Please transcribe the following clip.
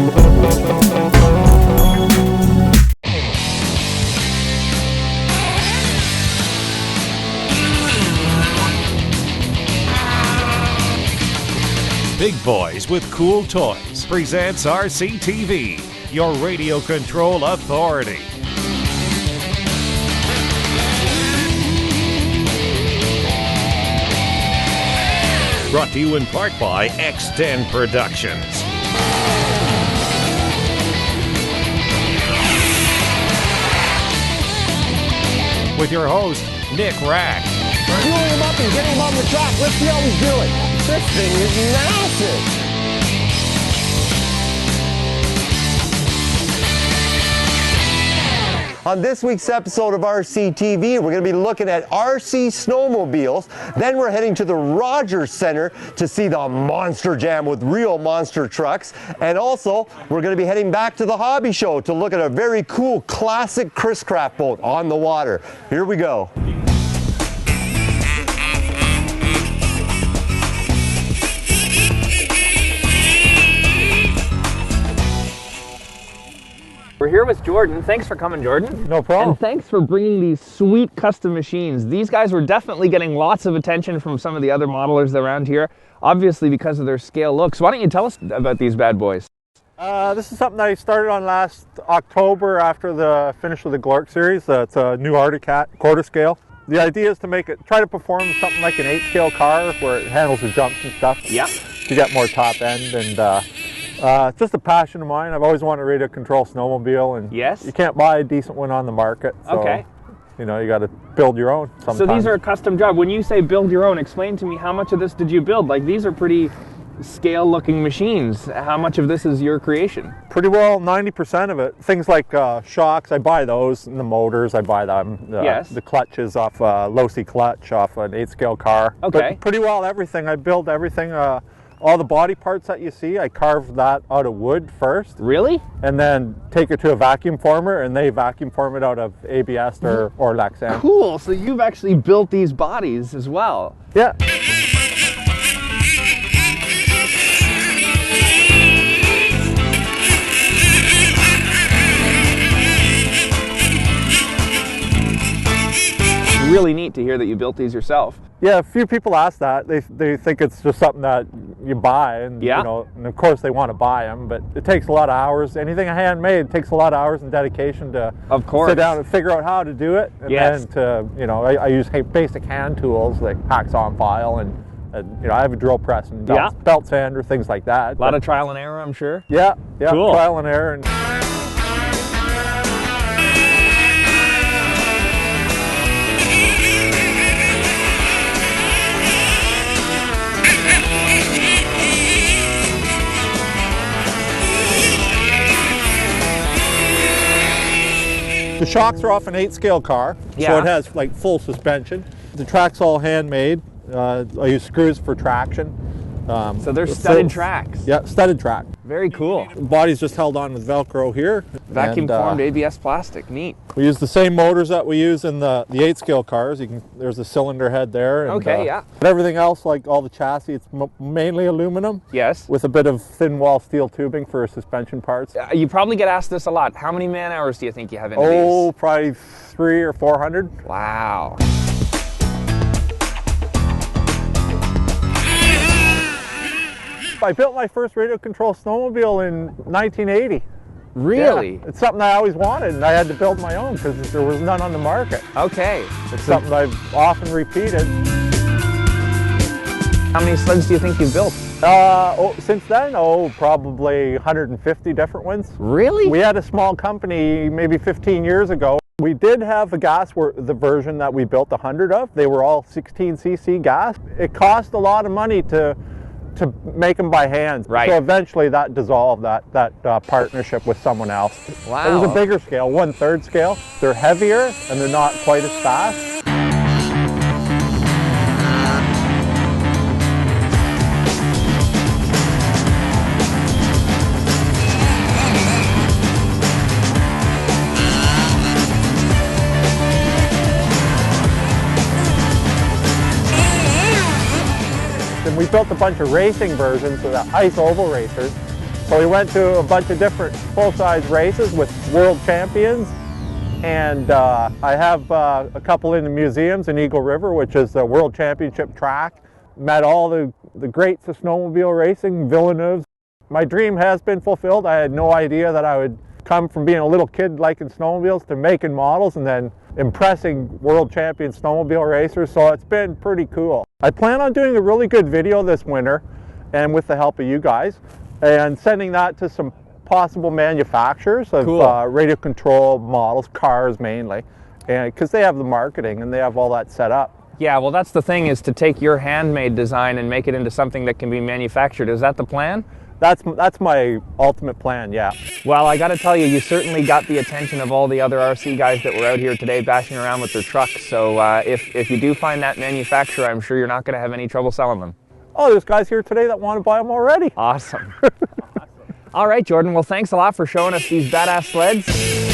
Big Boys with Cool Toys presents RCTV, your radio control authority. Brought to you in part by X10 Productions. With your host, Nick Rack. Fueling him up and getting him on the track. Let's see how he's doing. This thing is massive. On this week's episode of RCTV, we're going to be looking at RC snowmobiles. Then we're heading to the Rogers Center to see the Monster Jam with real monster trucks. And also, we're going to be heading back to the hobby show to look at a very cool classic Chris Craft boat on the water. Here we go. We're here with Jordan. Thanks for coming, Jordan. No problem. And thanks for bringing these sweet custom machines. These guys were definitely getting lots of attention from some of the other modelers around here, obviously because of their scale looks. Why don't you tell us about these bad boys? This is something I started on last October after the finish of the Glork series. It's a new Arctic Cat quarter scale. The idea is to make it, try to perform something like an 8-scale car where it handles the jumps and stuff. Yeah. To get more top end, and it's just a passion of mine. I've always wanted a radio control snowmobile, and yes, you can't buy a decent one on the market. So, okay. You know, you got to build your own sometimes. So these are a custom job. When you say build your own, explain to me how much of this did you build? Like, these are pretty scale looking machines. How much of this is your creation? Pretty well 90% of it. Things like shocks, I buy those, and the motors, I buy them. Yes. The clutches off a low-C clutch off an 8-scale car. Okay. But pretty well everything. I build everything. All the body parts that you see, I carve that out of wood first. Really? And then take it to a vacuum former, and they vacuum form it out of ABS or Lexan. Cool. So you've actually built these bodies as well. Yeah. Really neat to hear that you built these yourself. Yeah, a few people ask that. They think it's just something that you buy, and yeah, you know, and of course they want to buy them, but it takes a lot of hours. Anything handmade takes a lot of hours and dedication to sit down and figure out how to do it. And yes. Then to, you know, I use basic hand tools like hacksaw and file, and you know, I have a drill press and belt sander, things like that. A lot of trial and error, I'm sure. Yeah, cool. Trial and error. And the shocks are off an 8-scale car, so it has like full suspension. The track's all handmade. I use screws for traction. So they're studded tracks. Yeah, studded track. Very cool. The body's just held on with Velcro here. Vacuum formed ABS plastic. Neat. We use the same motors that we use in the 8-scale cars. There's a cylinder head there. And, okay, yeah. But everything else, like all the chassis, it's mainly aluminum. Yes. With a bit of thin wall steel tubing for suspension parts. You probably get asked this a lot. How many man hours do you think you have in these? Oh, probably 300 or 400. Wow. I built my first radio control snowmobile in 1980. Really? Yeah, it's something I always wanted, and I had to build my own because there was none on the market. Okay. It's something I've often repeated. How many sleds do you think you've built? Since then, probably 150 different ones. Really? We had a small company maybe 15 years ago. We did have a gas, the version that we built 100 of. They were all 16cc gas. It cost a lot of money to make them by hand. Right. So eventually that dissolved, that partnership with someone else. Wow. It was a bigger scale, 1/3 scale. They're heavier and they're not quite as fast. And we built a bunch of racing versions of the ice oval racers. So we went to a bunch of different full-size races with world champions, and I have a couple in the museums in Eagle River, which is the World Championship track. Met all the greats of snowmobile racing, Villeneuve. My dream has been fulfilled. I had no idea that I would come from being a little kid liking snowmobiles to making models and then impressing world champion snowmobile racers, so it's been pretty cool. I plan on doing a really good video this winter, and with the help of you guys, and sending that to some possible manufacturers of radio control models, cars mainly, and because they have the marketing and they have all that set up. Yeah, well, that's the thing, is to take your handmade design and make it into something that can be manufactured. Is that the plan? That's my ultimate plan, yeah. Well, I got to tell you, you certainly got the attention of all the other RC guys that were out here today bashing around with their trucks. So if you do find that manufacturer, I'm sure you're not going to have any trouble selling them. Oh, there's guys here today that want to buy them already. Awesome. All right, Jordan. Well, thanks a lot for showing us these badass sleds.